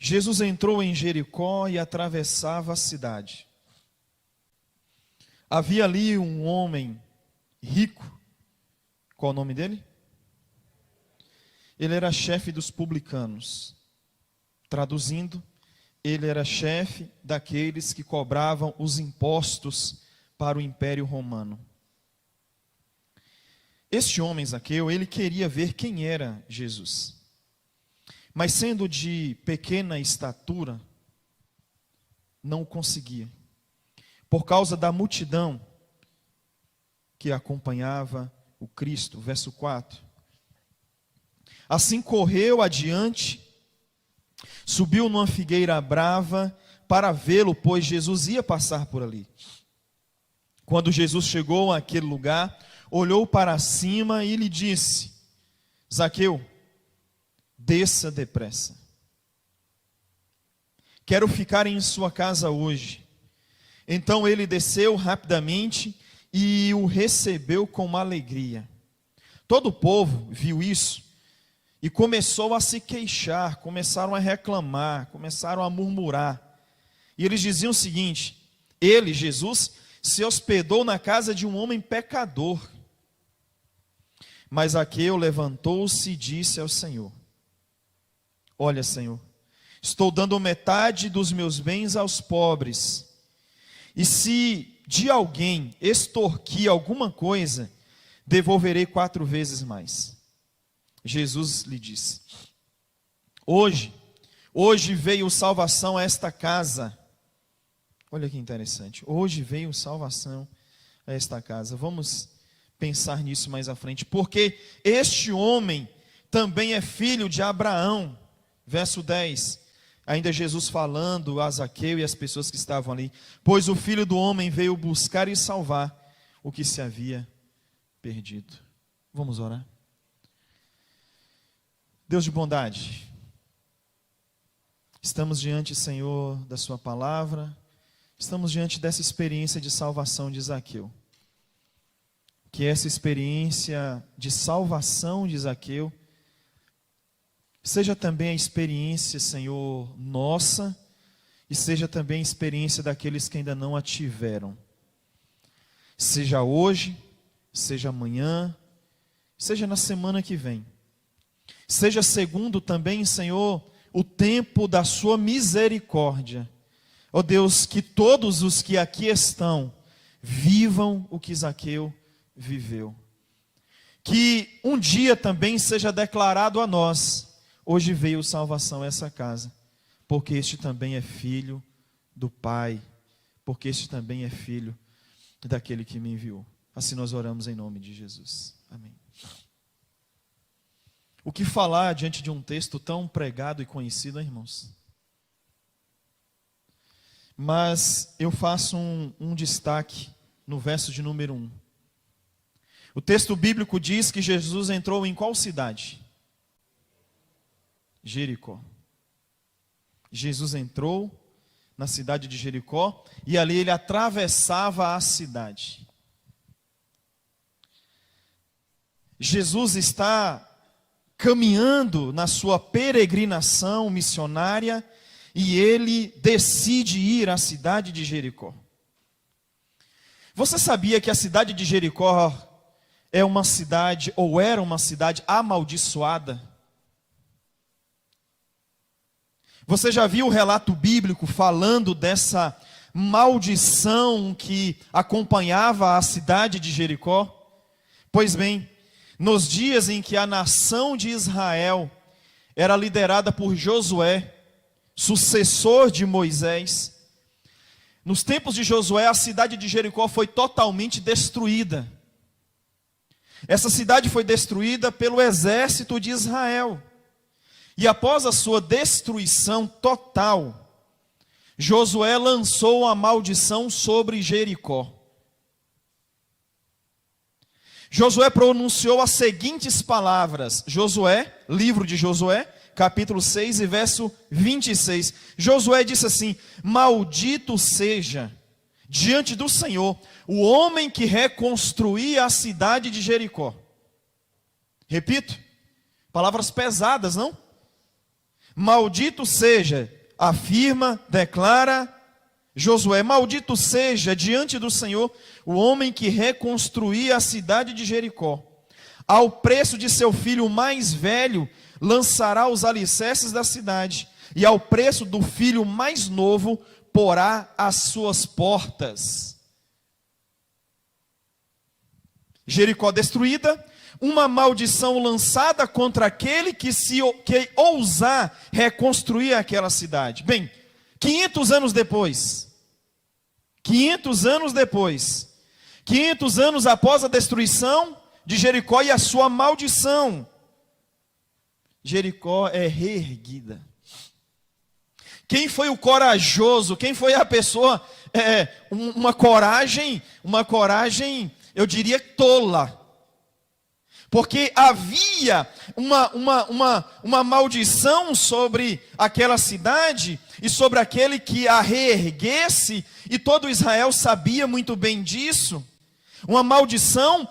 Jesus entrou em Jericó e atravessava a cidade. Havia ali um homem rico. Qual o nome dele? Ele era chefe dos publicanos. Traduzindo, ele era chefe daqueles que cobravam os impostos para o Império Romano. Este homem, Zaqueu, ele queria ver quem era Jesus. Mas sendo de pequena estatura, não conseguia. Por causa da multidão que acompanhava o Cristo. Verso 4. Assim correu adiante, subiu numa figueira brava para vê-lo, pois Jesus ia passar por ali. Quando Jesus chegou àquele lugar, olhou para cima e lhe disse: Zaqueu, desça depressa. Quero ficar em sua casa hoje. Então ele desceu rapidamente e o recebeu com alegria. Todo o povo viu isso e começou a se queixar, começaram a reclamar, começaram a murmurar. E eles diziam o seguinte: ele, Jesus, se hospedou na casa de um homem pecador. Mas Zaqueu levantou-se e disse ao Senhor: olha, Senhor, estou dando metade dos meus bens aos pobres. E se de alguém extorquir alguma coisa, devolverei 4 vezes mais. Jesus lhe disse: Hoje veio salvação a esta casa. Olha que interessante. Hoje veio salvação a esta casa. Vamos pensar nisso mais à frente. Porque este homem também é filho de Abraão. Verso 10. Ainda Jesus falando a Zaqueu e as pessoas que estavam ali: pois o Filho do Homem veio buscar e salvar o que se havia perdido. Vamos orar. Deus de bondade, estamos diante, Senhor, da sua palavra, estamos diante dessa experiência de salvação de Zaqueu. Que essa experiência de salvação de Zaqueu seja também a experiência, Senhor, nossa, e seja também a experiência daqueles que ainda não a tiveram. Seja hoje, seja amanhã, seja na semana que vem. Seja segundo também, Senhor, o tempo da sua misericórdia. Ó Deus, que todos os que aqui estão vivam o que Zaqueu viveu. Que um dia também seja declarado a nós: hoje veio salvação a essa casa, porque este também é filho do Pai, porque este também é filho daquele que me enviou. Assim nós oramos em nome de Jesus. Amém. O que falar diante de um texto tão pregado e conhecido, hein, irmãos? Mas eu faço um destaque no verso de número 1. O texto bíblico diz que Jesus entrou em qual cidade? Jericó. Jesus entrou na cidade de Jericó e ali ele atravessava a cidade. Jesus está caminhando na sua peregrinação missionária e ele decide ir à cidade de Jericó. Você sabia que a cidade de Jericó é uma cidade, ou era uma cidade amaldiçoada? Você já viu o relato bíblico falando dessa maldição que acompanhava a cidade de Jericó? Pois bem, nos dias em que a nação de Israel era liderada por Josué, sucessor de Moisés, nos tempos de Josué, a cidade de Jericó foi totalmente destruída. Essa cidade foi destruída pelo exército de Israel. E após a sua destruição total, Josué lançou a maldição sobre Jericó. Josué pronunciou as seguintes palavras. Josué, livro de Josué, capítulo 6 e verso 26. Josué disse assim: maldito seja diante do Senhor o homem que reconstruía a cidade de Jericó. Repito, palavras pesadas, não? maldito seja, afirma, declara Josué, maldito seja diante do Senhor o homem que reconstruía a cidade de Jericó. Ao preço de seu filho mais velho lançará os alicerces da cidade, e ao preço do filho mais novo porá as suas portas. Jericó destruída, uma maldição lançada contra aquele que ousar reconstruir aquela cidade. Bem, 500 anos depois, 500 anos após a destruição de Jericó e a sua maldição, Jericó é reerguida. Quem foi o corajoso? Quem foi a pessoa? Uma coragem, eu diria tola. Porque havia uma maldição sobre aquela cidade e sobre aquele que a reerguesse, e todo Israel sabia muito bem disso. Uma maldição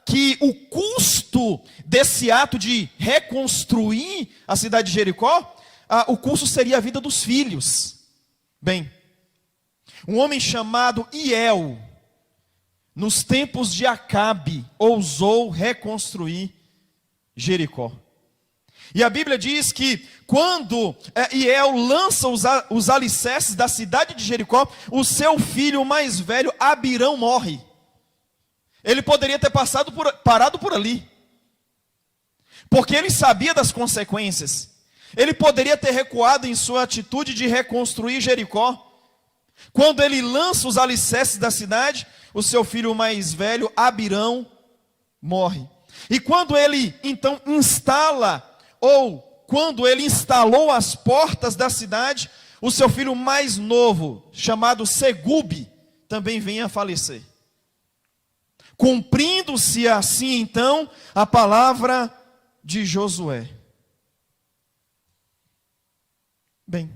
que o custo desse ato de reconstruir a cidade de Jericó, o custo seria a vida dos filhos. Bem, um homem chamado Hiel, nos tempos de Acabe, ousou reconstruir Jericó. E a Bíblia diz que quando Hiel lança os alicerces da cidade de Jericó, o seu filho mais velho, Abirão, morre. Ele poderia ter parado por ali, porque ele sabia das consequências. Ele poderia ter recuado em sua atitude de reconstruir Jericó. Quando ele lança os alicerces da cidade, o seu filho mais velho, Abirão, morre. E quando ele então quando ele instalou as portas da cidade, o seu filho mais novo, chamado Segube, também vem a falecer. Cumprindo-se assim então a palavra de Josué. Bem,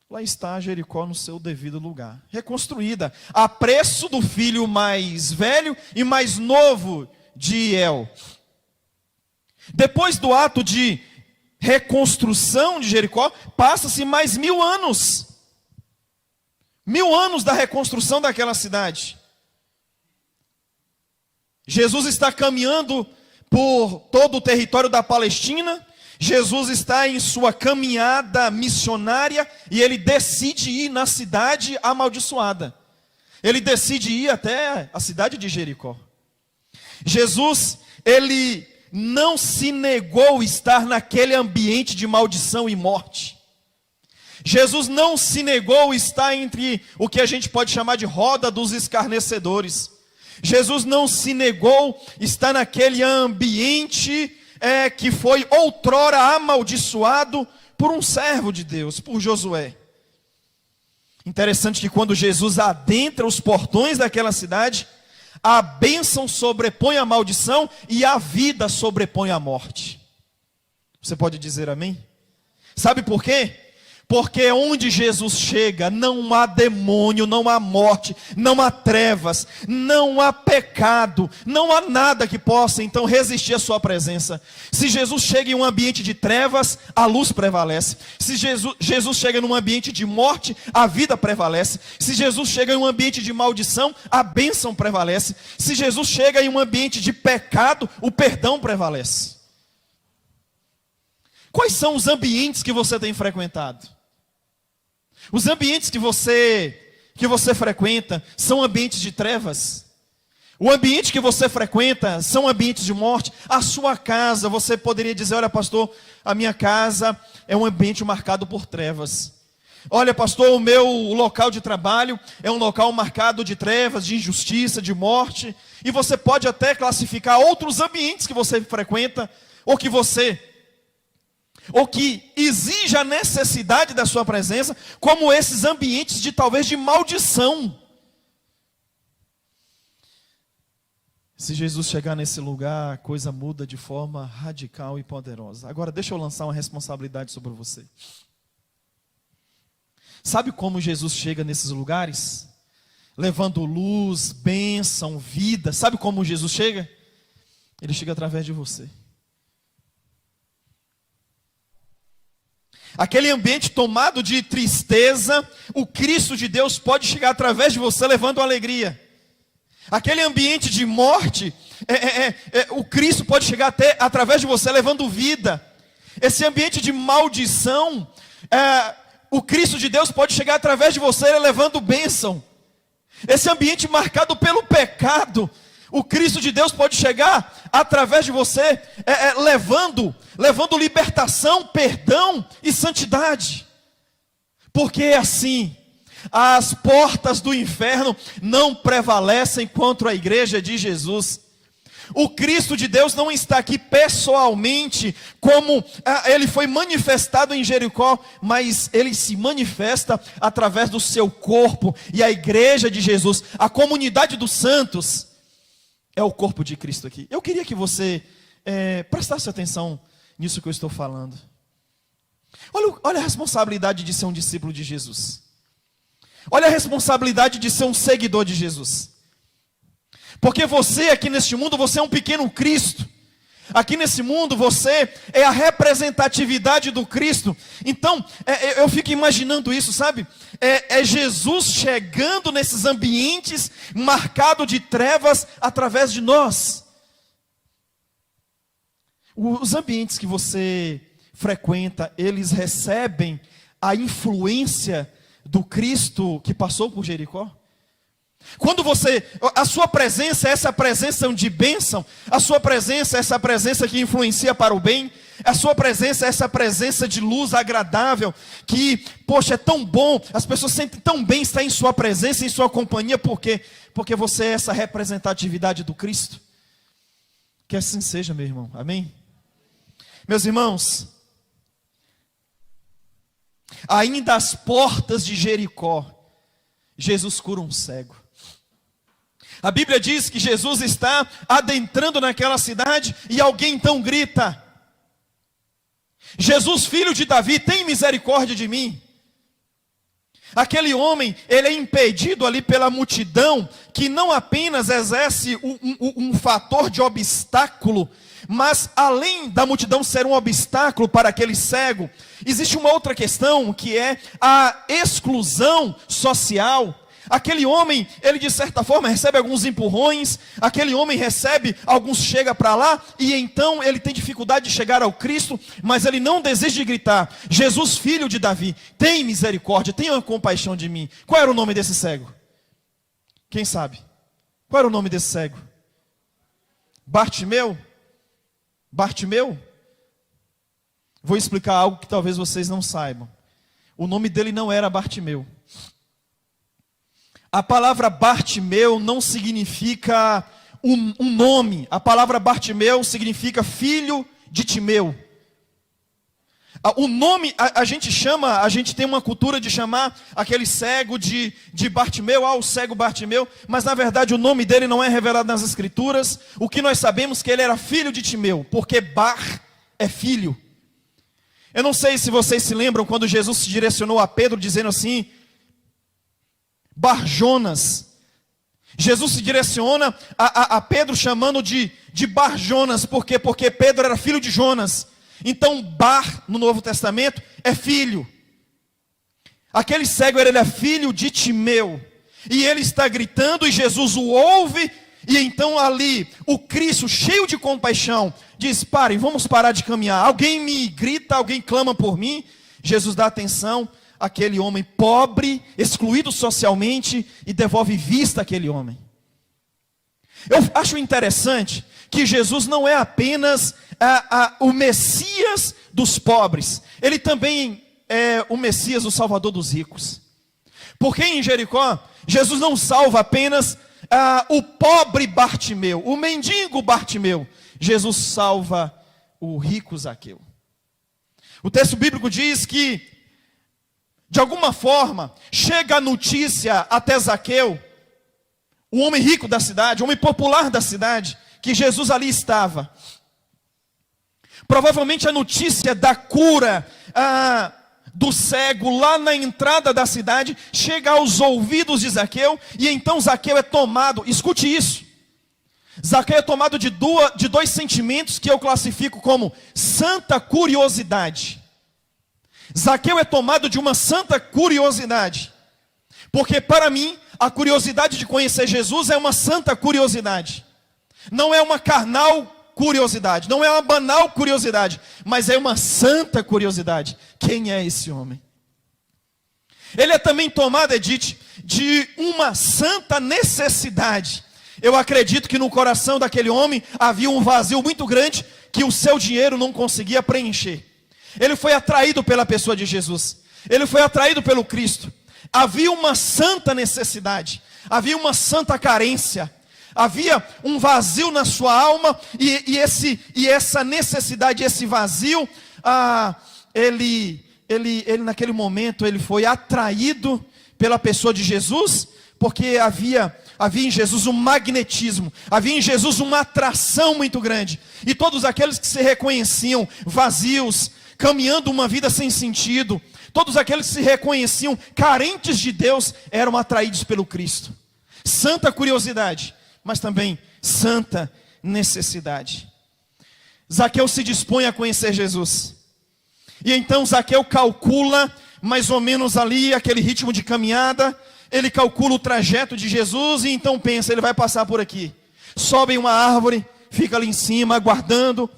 lá está Jericó no seu devido lugar, reconstruída, a preço do filho mais velho e mais novo de Hiel. Depois do ato de reconstrução de Jericó, passa-se mais 1000 anos. 1000 anos da reconstrução daquela cidade. Jesus está caminhando por todo o território da Palestina. Jesus está em sua caminhada missionária e ele decide ir na cidade amaldiçoada. Ele decide ir até a cidade de Jericó. Jesus, ele não se negou a estar naquele ambiente de maldição e morte. Jesus não se negou a estar entre o que a gente pode chamar de roda dos escarnecedores. Jesus não se negou a estar naquele ambiente que foi outrora amaldiçoado por um servo de Deus, por Josué. Interessante que quando Jesus adentra os portões daquela cidade, a bênção sobrepõe a maldição e a vida sobrepõe a morte. Você pode dizer amém? Sabe por quê? Porque onde Jesus chega, não há demônio, não há morte, não há trevas, não há pecado, não há nada que possa então resistir à sua presença. Se Jesus chega em um ambiente de trevas, a luz prevalece. Se Jesus chega num ambiente de morte, a vida prevalece. Se Jesus chega em um ambiente de maldição, a bênção prevalece. Se Jesus chega em um ambiente de pecado, o perdão prevalece. Quais são os ambientes que você tem frequentado? Os ambientes que você frequenta são ambientes de trevas. O ambiente que você frequenta são ambientes de morte. A sua casa, você poderia dizer: olha, pastor, a minha casa é um ambiente marcado por trevas. Olha, pastor, o meu local de trabalho é um local marcado de trevas, de injustiça, de morte. E você pode até classificar outros ambientes que você frequenta, ou que exige a necessidade da sua presença, como esses ambientes de talvez de maldição. Se Jesus chegar nesse lugar, a coisa muda de forma radical e poderosa. Agora deixa eu lançar uma responsabilidade sobre você. Sabe como Jesus chega nesses lugares? Levando luz, bênção, vida. Sabe como Jesus chega? Ele chega através de você. Aquele ambiente tomado de tristeza, o Cristo de Deus pode chegar através de você levando alegria. Aquele ambiente de morte, o Cristo pode chegar até através de você levando vida. Esse ambiente de maldição, o Cristo de Deus pode chegar através de você levando bênção. Esse ambiente marcado pelo pecado, o Cristo de Deus pode chegar através de você levando libertação, perdão e santidade. Porque é assim, as portas do inferno não prevalecem contra a igreja de Jesus. O Cristo de Deus não está aqui pessoalmente, como ele foi manifestado em Jericó, mas ele se manifesta através do seu corpo. E a igreja de Jesus, a comunidade dos santos, é o corpo de Cristo aqui. Eu queria que você prestasse atenção nisso que eu estou falando. Olha a responsabilidade de ser um discípulo de Jesus. Olha a responsabilidade de ser um seguidor de Jesus. Porque você aqui neste mundo, você é um pequeno Cristo. Aqui nesse mundo você é a representatividade do Cristo. Então, eu fico imaginando isso, sabe? É Jesus chegando nesses ambientes marcados de trevas através de nós. Os ambientes que você frequenta, eles recebem a influência do Cristo que passou por Jericó? Quando a sua presença é essa presença de bênção, a sua presença é essa presença que influencia para o bem, a sua presença é essa presença de luz agradável, que, poxa, é tão bom, as pessoas sentem tão bem estar em sua presença, em sua companhia, porque você é essa representatividade do Cristo. Que assim seja, meu irmão, amém? Meus irmãos, ainda às portas de Jericó, Jesus cura um cego. A Bíblia diz que Jesus está adentrando naquela cidade e alguém então grita: Jesus, filho de Davi, tem misericórdia de mim. Aquele homem, ele é impedido ali pela multidão, que não apenas exerce um fator de obstáculo, mas além da multidão ser um obstáculo para aquele cego, existe uma outra questão, que é a exclusão social. Aquele homem, ele de certa forma recebe alguns empurrões, aquele homem recebe, alguns chega para lá, e então ele tem dificuldade de chegar ao Cristo, mas ele não deseja de gritar: Jesus, filho de Davi, tem misericórdia, tenha compaixão de mim. Qual era o nome desse cego? Quem sabe? Qual era o nome desse cego? Bartimeu? Bartimeu? Vou explicar algo que talvez vocês não saibam. O nome dele não era Bartimeu. A palavra Bartimeu não significa um nome. A palavra Bartimeu significa filho de Timeu. O nome, a gente tem uma cultura de chamar aquele cego de Bartimeu, o cego Bartimeu, mas na verdade o nome dele não é revelado nas Escrituras. O que nós sabemos é que ele era filho de Timeu, porque Bar é filho. Eu não sei se vocês se lembram quando Jesus se direcionou a Pedro dizendo assim: Bar-Jonas. Jesus se direciona a Pedro chamando de Bar-Jonas. Por quê? Porque Pedro era filho de Jonas. Então Bar, no Novo Testamento, é filho. Aquele cego, ele é filho de Timeu. E ele está gritando e Jesus o ouve. E então ali, o Cristo, cheio de compaixão, diz: parem, vamos parar de caminhar. Alguém me grita, alguém clama por mim. Jesus dá atenção àquele homem pobre, excluído socialmente, e devolve vista àquele homem. Eu acho interessante que Jesus não é apenas o Messias dos pobres, ele também é o Messias, o Salvador dos ricos. Porque em Jericó, Jesus não salva apenas o pobre Bartimeu, o mendigo Bartimeu. Jesus salva o rico Zaqueu. O texto bíblico diz que, de alguma forma, chega a notícia até Zaqueu, o homem rico da cidade, o homem popular da cidade, que Jesus ali estava. Provavelmente a notícia da cura do cego lá na entrada da cidade chega aos ouvidos de Zaqueu, e então Zaqueu é tomado, escute isso, Zaqueu é tomado de dois sentimentos que eu classifico como santa curiosidade. Zaqueu é tomado de uma santa curiosidade. Porque para mim, a curiosidade de conhecer Jesus é uma santa curiosidade. Não é uma carnal curiosidade, não é uma banal curiosidade, mas é uma santa curiosidade. Quem é esse homem? Ele é também tomado, Edith, de uma santa necessidade. Eu acredito que no coração daquele homem havia um vazio muito grande que o seu dinheiro não conseguia preencher. Ele foi atraído pela pessoa de Jesus. Ele foi atraído pelo Cristo. Havia uma santa necessidade. Havia uma santa carência. Havia um vazio na sua alma. E essa necessidade, esse vazio, ele naquele momento, ele foi atraído pela pessoa de Jesus, porque havia em Jesus um magnetismo, havia em Jesus uma atração muito grande, e todos aqueles que se reconheciam vazios, caminhando uma vida sem sentido, todos aqueles que se reconheciam carentes de Deus, eram atraídos pelo Cristo. Santa curiosidade, mas também santa necessidade. Zaqueu se dispõe a conhecer Jesus. E então Zaqueu calcula mais ou menos ali aquele ritmo de caminhada. Ele calcula o trajeto de Jesus e então pensa, ele vai passar por aqui. Sobe em uma árvore, fica ali em cima aguardando.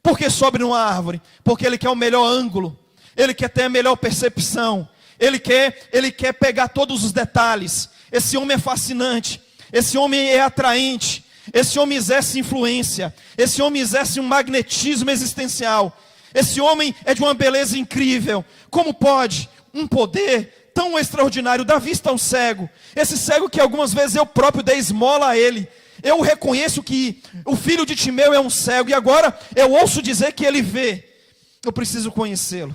Por que sobe numa árvore? Porque ele quer o melhor ângulo. Ele quer ter a melhor percepção. Ele quer pegar todos os detalhes. Esse homem é fascinante. Esse homem é atraente. Esse homem exerce influência. Esse homem exerce um magnetismo existencial. Esse homem é de uma beleza incrível. Como pode um poder tão extraordinário dar vista a um cego? Esse cego que algumas vezes eu próprio dei esmola a ele. Eu reconheço que o filho de Timeu é um cego. E agora eu ouço dizer que ele vê. Eu preciso conhecê-lo.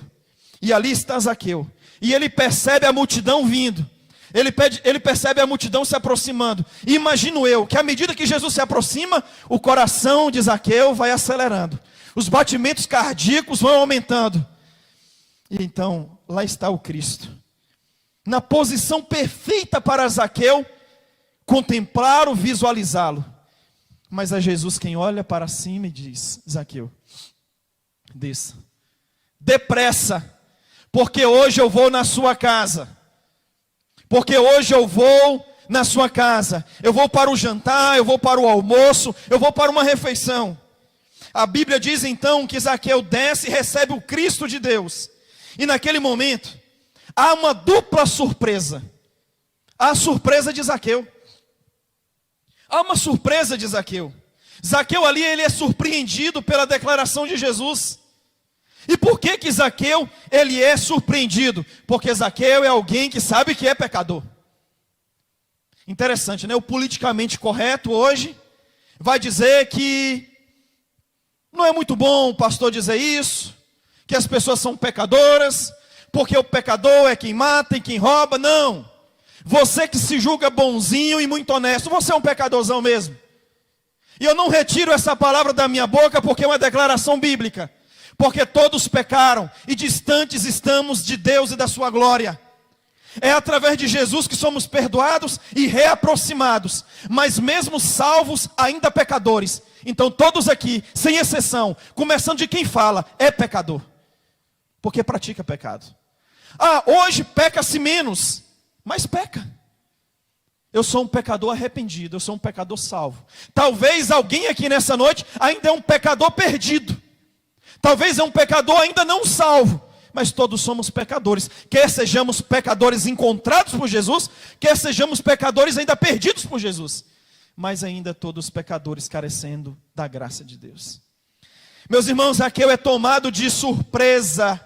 E ali está Zaqueu. E ele percebe a multidão vindo. Ele percebe a multidão se aproximando. E imagino eu que à medida que Jesus se aproxima, o coração de Zaqueu vai acelerando. Os batimentos cardíacos vão aumentando. E então, lá está o Cristo. Na posição perfeita para Zaqueu contemplá-lo, visualizá-lo. Mas é Jesus quem olha para cima e diz: Zaqueu, desça. Depressa, porque hoje eu vou na sua casa. Porque hoje eu vou na sua casa. Eu vou para o jantar, eu vou para o almoço, eu vou para uma refeição. A Bíblia diz então que Zaqueu desce e recebe o Cristo de Deus. E naquele momento, há uma dupla surpresa. Há a surpresa de Zaqueu. Há uma surpresa de Zaqueu. Zaqueu ali, ele é surpreendido pela declaração de Jesus. E por que Zaqueu, ele é surpreendido? Porque Zaqueu é alguém que sabe que é pecador. Interessante, né? O politicamente correto hoje vai dizer que não é muito bom o pastor dizer isso, que as pessoas são pecadoras, porque o pecador é quem mata e quem rouba. Não. Você que se julga bonzinho e muito honesto, você é um pecadorzão mesmo. E eu não retiro essa palavra da minha boca porque é uma declaração bíblica. Porque todos pecaram e distantes estamos de Deus e da sua glória. É através de Jesus que somos perdoados e reaproximados. Mas mesmo salvos, ainda pecadores. Então todos aqui, sem exceção, começando de quem fala, é pecador. Porque pratica pecado. Hoje peca-se menos, mas peca. Eu sou um pecador arrependido, eu sou um pecador salvo. Talvez alguém aqui nessa noite ainda é um pecador perdido. Talvez é um pecador ainda não salvo. Mas todos somos pecadores. Quer sejamos pecadores encontrados por Jesus, quer sejamos pecadores ainda perdidos por Jesus. Mas ainda todos pecadores carecendo da graça de Deus. Meus irmãos, Zaqueu é tomado de surpresa,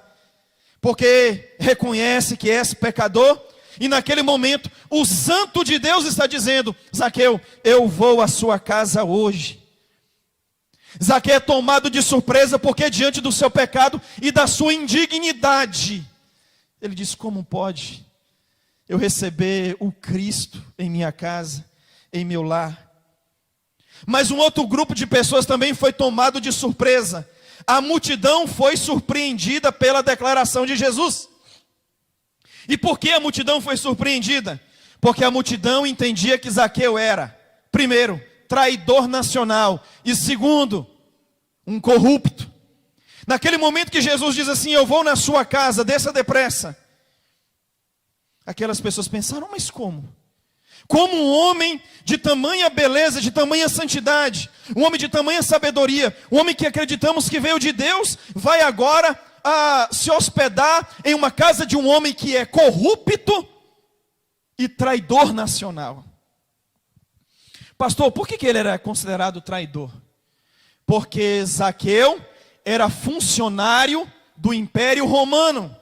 porque reconhece que é pecador. E naquele momento, o Santo de Deus está dizendo: Zaqueu, eu vou à sua casa hoje. Zaqueu é tomado de surpresa porque diante do seu pecado e da sua indignidade, ele diz: como pode eu receber o Cristo em minha casa, em meu lar? Mas um outro grupo de pessoas também foi tomado de surpresa. A multidão foi surpreendida pela declaração de Jesus. E por que a multidão foi surpreendida? Porque a multidão entendia que Zaqueu era, primeiro, traidor nacional, e segundo, um corrupto. Naquele momento que Jesus diz assim: eu vou na sua casa, desça depressa. Aquelas pessoas pensaram: mas como? Como um homem de tamanha beleza, de tamanha santidade, um homem de tamanha sabedoria, um homem que acreditamos que veio de Deus, vai agora se hospedar em uma casa de um homem que é corrupto e traidor nacional? Pastor, por que ele era considerado traidor? Porque Zaqueu era funcionário do Império Romano.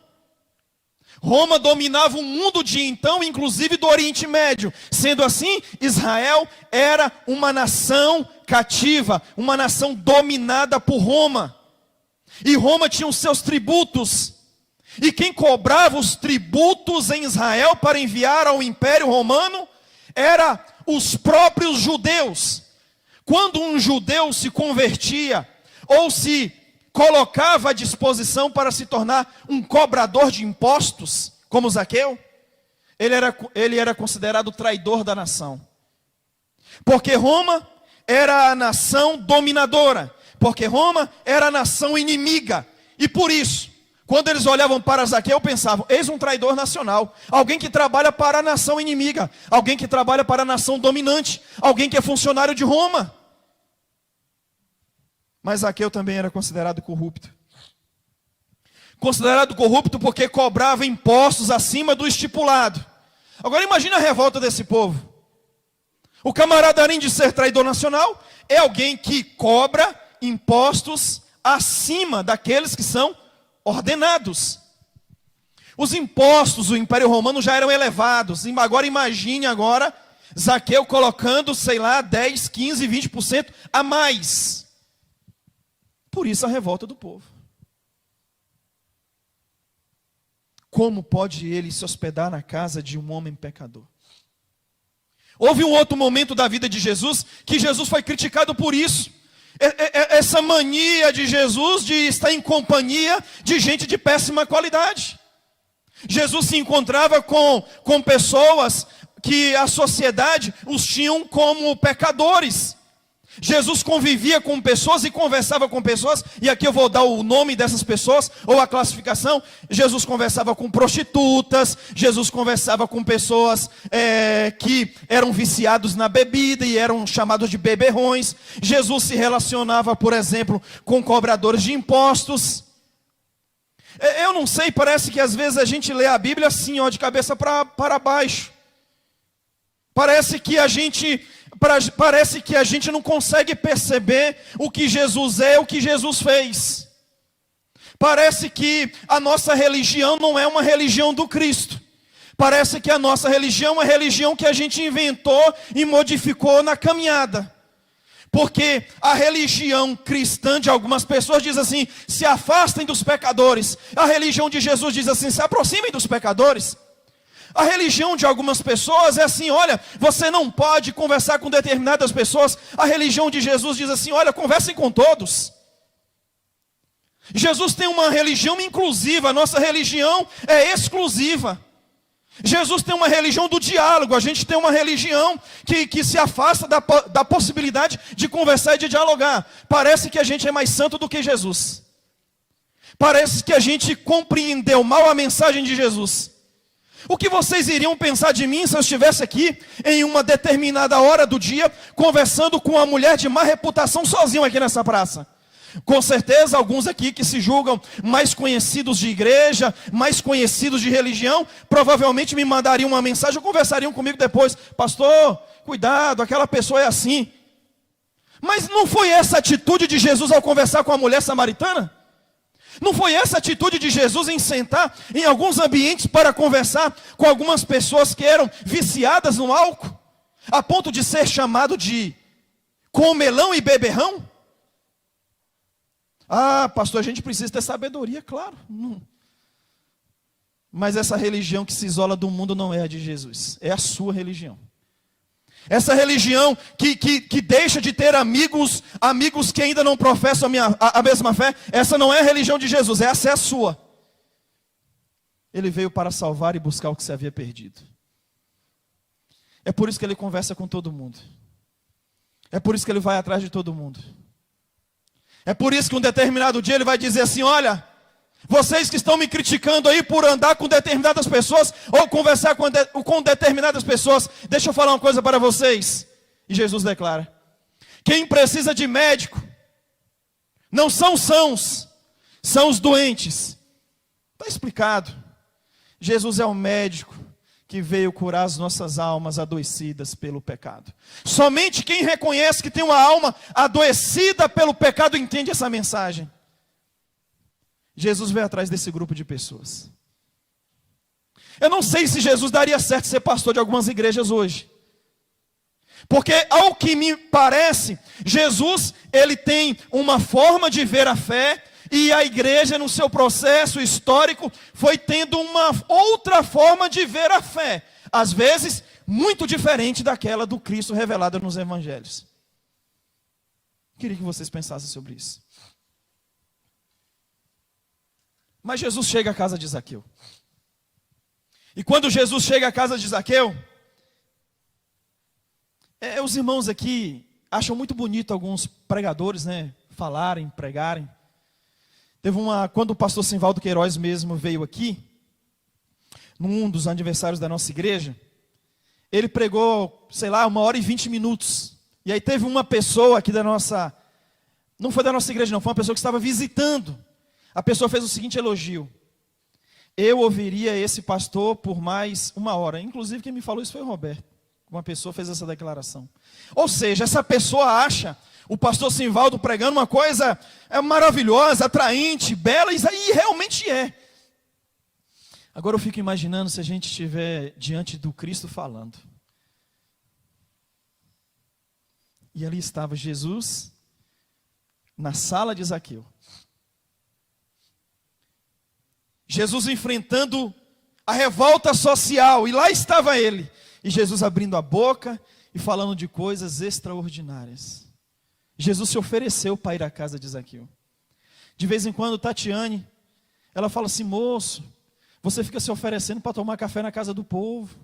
Roma dominava o mundo de então, inclusive do Oriente Médio. Sendo assim, Israel era uma nação cativa, uma nação dominada por Roma. E Roma tinha os seus tributos. E quem cobrava os tributos em Israel para enviar ao Império Romano era os próprios judeus. Quando um judeu se convertia ou se colocava à disposição para se tornar um cobrador de impostos, como Zaqueu, ele era considerado traidor da nação. Porque Roma era a nação dominadora, porque Roma era a nação inimiga. E por isso, quando eles olhavam para Zaqueu, pensavam: eis um traidor nacional, alguém que trabalha para a nação inimiga, alguém que trabalha para a nação dominante, alguém que é funcionário de Roma. Mas Zaqueu também era considerado corrupto. Considerado corrupto porque cobrava impostos acima do estipulado. Agora imagina a revolta desse povo. O camarada, além de ser traidor nacional, é alguém que cobra impostos acima daqueles que são ordenados. Os impostos do Império Romano já eram elevados. Agora imagine Zaqueu colocando, 10, 15, 20% a mais. Por isso a revolta do povo. Como pode ele se hospedar na casa de um homem pecador? Houve um outro momento da vida de Jesus que Jesus foi criticado por isso. Essa mania de Jesus de estar em companhia de gente de péssima qualidade. Jesus se encontrava com pessoas que a sociedade os tinham como pecadores. Jesus convivia com pessoas e conversava com pessoas, e aqui eu vou dar o nome dessas pessoas, ou a classificação. Jesus conversava com prostitutas, Jesus conversava com pessoas que eram viciados na bebida e eram chamados de beberrões. Jesus se relacionava, por exemplo, com cobradores de impostos. Eu não sei, parece que às vezes a gente lê a Bíblia assim, de cabeça para baixo. Parece que a gente não consegue perceber o que Jesus é, o que Jesus fez. Parece que a nossa religião não é uma religião do Cristo. Parece que a nossa religião é uma religião que a gente inventou e modificou na caminhada. Porque a religião cristã de algumas pessoas diz assim: se afastem dos pecadores. A religião de Jesus diz assim: se aproximem dos pecadores. A religião de algumas pessoas é assim: olha, você não pode conversar com determinadas pessoas. A religião de Jesus diz assim: olha, conversem com todos. Jesus tem uma religião inclusiva, a nossa religião é exclusiva. Jesus tem uma religião do diálogo, a gente tem uma religião que se afasta da possibilidade de conversar e de dialogar. Parece que a gente é mais santo do que Jesus. Parece que a gente compreendeu mal a mensagem de Jesus. O que vocês iriam pensar de mim se eu estivesse aqui em uma determinada hora do dia conversando com uma mulher de má reputação sozinho aqui nessa praça? Com certeza alguns aqui que se julgam mais conhecidos de igreja, mais conhecidos de religião, provavelmente me mandariam uma mensagem ou conversariam comigo depois: pastor, cuidado, aquela pessoa é assim. Mas não foi essa a atitude de Jesus ao conversar com a mulher samaritana? Não foi essa a atitude de Jesus em sentar em alguns ambientes para conversar com algumas pessoas que eram viciadas no álcool, a ponto de ser chamado de comelão e beberrão? Ah, pastor, a gente precisa ter sabedoria, claro. Não. Mas essa religião que se isola do mundo não é a de Jesus, é a sua religião. Essa religião que deixa de ter amigos que ainda não professam a mesma fé, essa não é a religião de Jesus, essa é a sua. Ele veio para salvar e buscar o que se havia perdido. É por isso que ele conversa com todo mundo. É por isso que ele vai atrás de todo mundo. É por isso que um determinado dia ele vai dizer assim: olha, vocês que estão me criticando aí por andar com determinadas pessoas, ou conversar com determinadas pessoas, deixa eu falar uma coisa para vocês. E Jesus declara: quem precisa de médico, não são sãos, são os doentes. Está explicado. Jesus é o médico que veio curar as nossas almas adoecidas pelo pecado. Somente quem reconhece que tem uma alma adoecida pelo pecado entende essa mensagem. Jesus veio atrás desse grupo de pessoas. Eu não sei se Jesus daria certo ser pastor de algumas igrejas hoje. Porque, ao que me parece, Jesus, ele tem uma forma de ver a fé, e a igreja, no seu processo histórico, foi tendo uma outra forma de ver a fé. Às vezes, muito diferente daquela do Cristo revelada nos evangelhos. Queria que vocês pensassem sobre isso. Mas Jesus chega à casa de Zaqueu. E quando Jesus chega à casa de Zaqueu, os irmãos aqui acham muito bonito alguns pregadores, né, falarem, pregarem. Quando o pastor Simvaldo Queiroz mesmo veio aqui, num dos aniversários da nossa igreja, ele pregou, 1h20. E aí teve uma pessoa aqui não foi da nossa igreja não, foi uma pessoa que estava visitando. A pessoa fez o seguinte elogio: eu ouviria esse pastor por mais 1 hora. Inclusive quem me falou isso foi o Roberto. Uma pessoa fez essa declaração. Ou seja, essa pessoa acha o pastor Simvaldo pregando uma coisa maravilhosa, atraente, bela, e realmente é. Agora eu fico imaginando se a gente estiver diante do Cristo falando. E ali estava Jesus, na sala de Zaqueu. Jesus enfrentando a revolta social, e lá estava ele. E Jesus abrindo a boca e falando de coisas extraordinárias. Jesus se ofereceu para ir à casa de Zaqueu. De vez em quando, Tatiane, ela fala assim: moço, você fica se oferecendo para tomar café na casa do povo,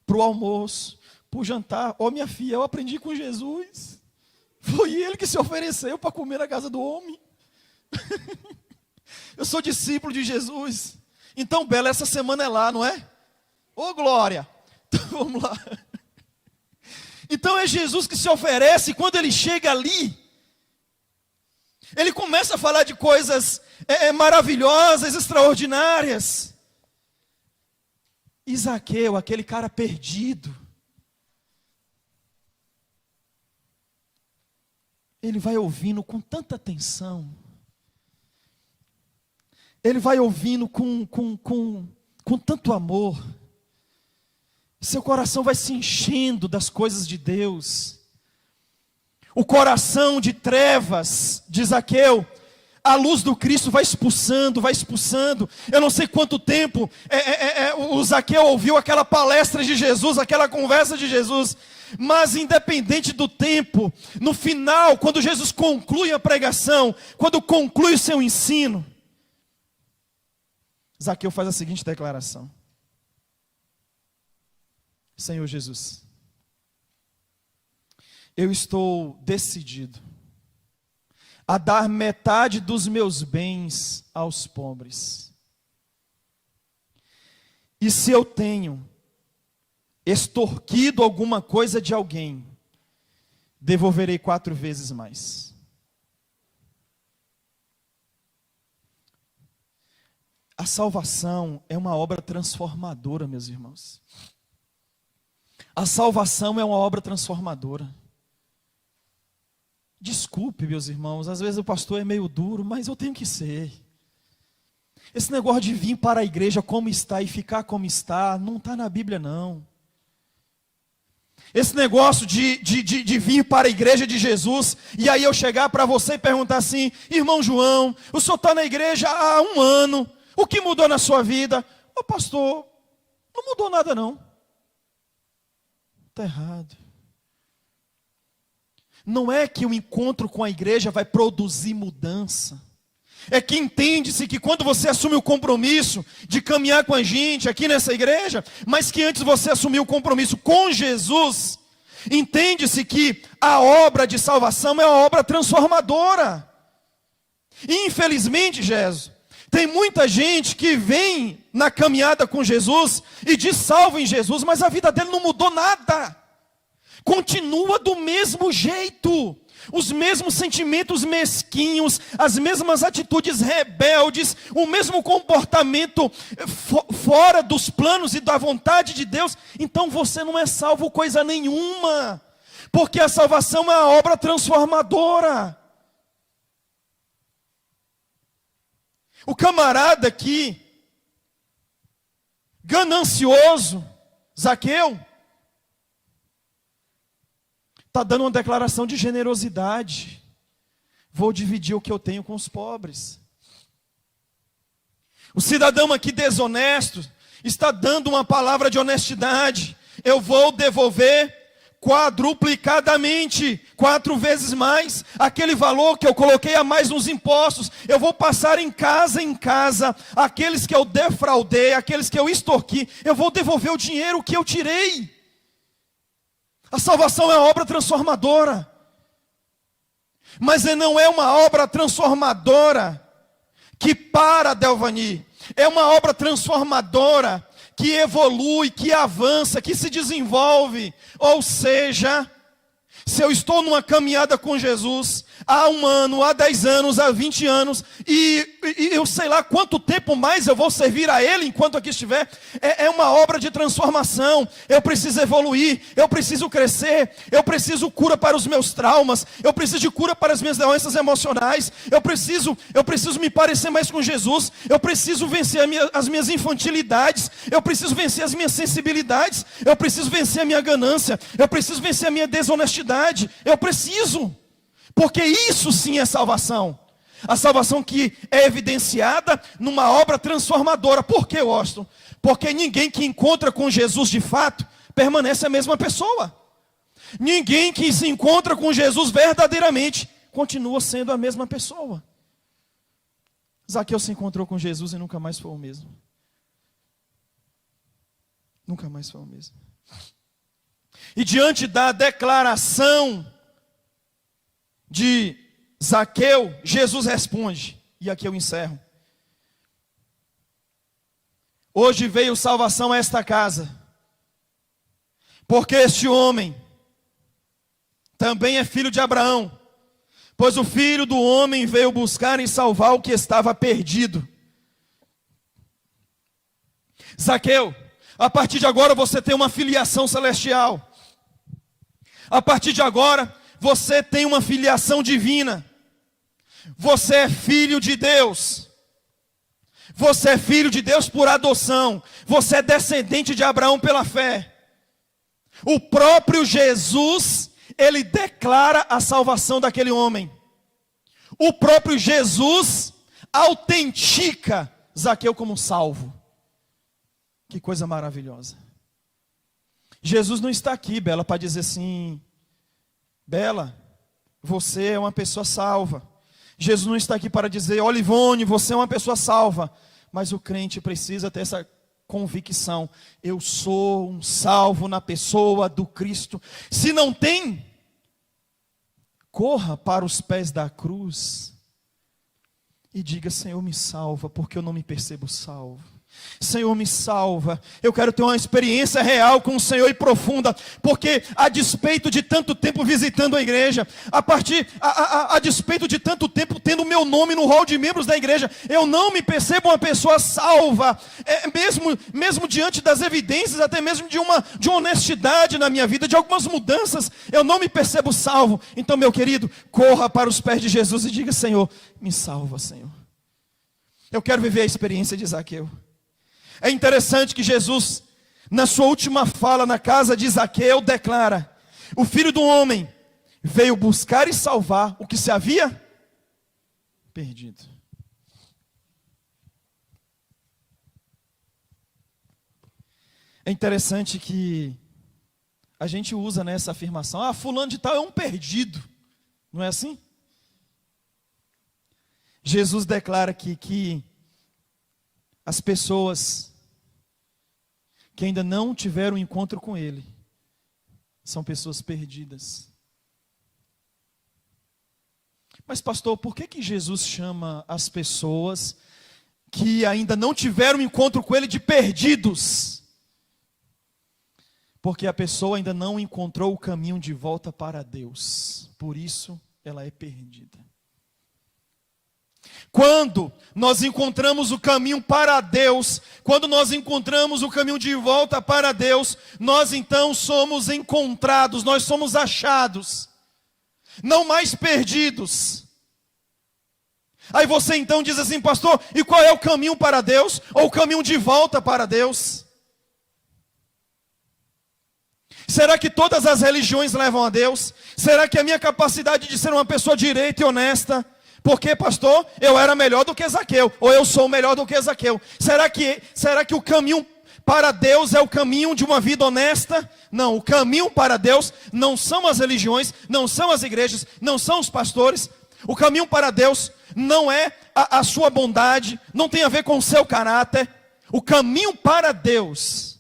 para o almoço, para o jantar. Minha filha, eu aprendi com Jesus. Foi ele que se ofereceu para comer na casa do homem. Eu sou discípulo de Jesus. Então, Bela, essa semana é lá, não é? Ô, glória! Então, vamos lá. Então é Jesus que se oferece, e quando ele chega ali, ele começa a falar de coisas maravilhosas, extraordinárias. E Zaqueu, aquele cara perdido, ele vai ouvindo com tanta atenção, ele vai ouvindo com tanto amor. Seu coração vai se enchendo das coisas de Deus. O coração de trevas de Zaqueu, a luz do Cristo vai expulsando, vai expulsando. Eu não sei quanto tempo o Zaqueu ouviu aquela palestra de Jesus, aquela conversa de Jesus. Mas independente do tempo, no final, quando Jesus conclui a pregação, quando conclui o seu ensino, Zaqueu faz a seguinte declaração: Senhor Jesus, eu estou decidido a dar metade dos meus bens aos pobres. E se eu tenho extorquido alguma coisa de alguém, devolverei 4 vezes mais. A salvação é uma obra transformadora, meus irmãos. A salvação é uma obra transformadora. Desculpe, meus irmãos, às vezes o pastor é meio duro, mas eu tenho que ser. Esse negócio de vir para a igreja como está e ficar como está, não está na Bíblia não. Esse negócio de vir para a igreja de Jesus, e aí eu chegar para você e perguntar assim: irmão João, o senhor está na igreja há 1 ano, o que mudou na sua vida? Ô pastor, não mudou nada não. Está errado. Não é que o encontro com a igreja vai produzir mudança. É que entende-se que quando você assume o compromisso de caminhar com a gente aqui nessa igreja, mas que antes você assumiu o compromisso com Jesus, entende-se que a obra de salvação é uma obra transformadora. Infelizmente, Jesus, tem muita gente que vem na caminhada com Jesus e diz salvo em Jesus, mas a vida dele não mudou nada. Continua do mesmo jeito. Os mesmos sentimentos mesquinhos, as mesmas atitudes rebeldes, o mesmo comportamento fora dos planos e da vontade de Deus. Então você não é salvo coisa nenhuma, porque a salvação é uma obra transformadora. O camarada aqui, ganancioso, Zaqueu, está dando uma declaração de generosidade. Vou dividir o que eu tenho com os pobres. O cidadão aqui desonesto está dando uma palavra de honestidade. Eu vou devolver quadruplicadamente, 4 vezes mais, aquele valor que eu coloquei a mais nos impostos. Eu vou passar em casa, aqueles que eu defraudei, aqueles que eu extorqui, eu vou devolver o dinheiro que eu tirei. A salvação é uma obra transformadora, mas não é uma obra transformadora que para, Delvani, é uma obra transformadora que evolui, que avança, que se desenvolve. Ou seja, se eu estou numa caminhada com Jesus há 1 ano, há 10 anos, há 20 anos, e eu sei lá quanto tempo mais eu vou servir a Ele enquanto aqui estiver, é uma obra de transformação. Eu preciso evoluir, eu preciso crescer, eu preciso cura para os meus traumas, eu preciso de cura para as minhas doenças emocionais, eu preciso me parecer mais com Jesus, eu preciso vencer as minhas infantilidades, eu preciso vencer as minhas sensibilidades, eu preciso vencer a minha ganância, eu preciso vencer a minha desonestidade, eu preciso. Porque isso sim é salvação. A salvação que é evidenciada numa obra transformadora. Por que, Washington? Porque ninguém que encontra com Jesus de fato permanece a mesma pessoa. Ninguém que se encontra com Jesus verdadeiramente continua sendo a mesma pessoa. Zaqueu se encontrou com Jesus e nunca mais foi o mesmo. Nunca mais foi o mesmo. E diante da declaração de Zaqueu, Jesus responde, e aqui eu encerro. Hoje veio salvação a esta casa, porque este homem também é filho de Abraão, pois o Filho do homem veio buscar e salvar o que estava perdido. Zaqueu, a partir de agora você tem uma filiação celestial. A partir de agora você tem uma filiação divina. Você é filho de Deus. Você é filho de Deus por adoção. Você é descendente de Abraão pela fé. O próprio Jesus, ele declara a salvação daquele homem. O próprio Jesus autentica Zaqueu como salvo. Que coisa maravilhosa. Jesus não está aqui, Bela, para dizer assim: Bela, você é uma pessoa salva. Jesus não está aqui para dizer: Olivone, você é uma pessoa salva. Mas o crente precisa ter essa convicção: eu sou um salvo na pessoa do Cristo. Se não tem, corra para os pés da cruz e diga: Senhor, me salva, porque eu não me percebo salvo. Senhor, me salva. Eu quero ter uma experiência real com o Senhor e profunda, porque a despeito de tanto tempo visitando a igreja, a despeito de tanto tempo tendo o meu nome no hall de membros da igreja, eu não me percebo uma pessoa salva, mesmo diante das evidências, até mesmo de uma honestidade na minha vida, de algumas mudanças, eu não me percebo salvo. Então, meu querido, corra para os pés de Jesus e diga: Senhor, me salva, Senhor. Eu quero viver a experiência de Zaqueu. É interessante que Jesus, na sua última fala na casa de Zaqueu, declara: o Filho do homem veio buscar e salvar o que se havia perdido. É interessante que a gente usa nessa afirmação: ah, fulano de tal é um perdido. Não é assim? Jesus declara que as pessoas que ainda não tiveram um encontro com Ele são pessoas perdidas. Mas pastor, por que Jesus chama as pessoas que ainda não tiveram um encontro com Ele de perdidos? Porque a pessoa ainda não encontrou o caminho de volta para Deus. Por isso ela é perdida. Quando nós encontramos o caminho para Deus, quando nós encontramos o caminho de volta para Deus, nós então somos encontrados, nós somos achados, não mais perdidos. Aí você então diz assim, pastor, e qual é o caminho para Deus? Ou o caminho de volta para Deus? Será que todas as religiões levam a Deus? Será que a minha capacidade de ser uma pessoa direita e honesta, porque, pastor, eu era melhor do que Zaqueu, ou eu sou melhor do que Zaqueu? Será que o caminho para Deus é o caminho de uma vida honesta? Não, o caminho para Deus não são as religiões, não são as igrejas, não são os pastores. O caminho para Deus não é a sua bondade, não tem a ver com o seu caráter. O caminho para Deus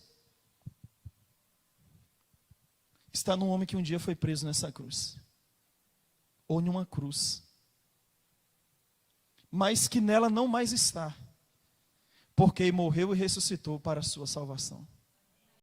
está num homem que um dia foi preso nessa cruz, ou em uma cruz, mas que nela não mais está, porque morreu e ressuscitou para a sua salvação.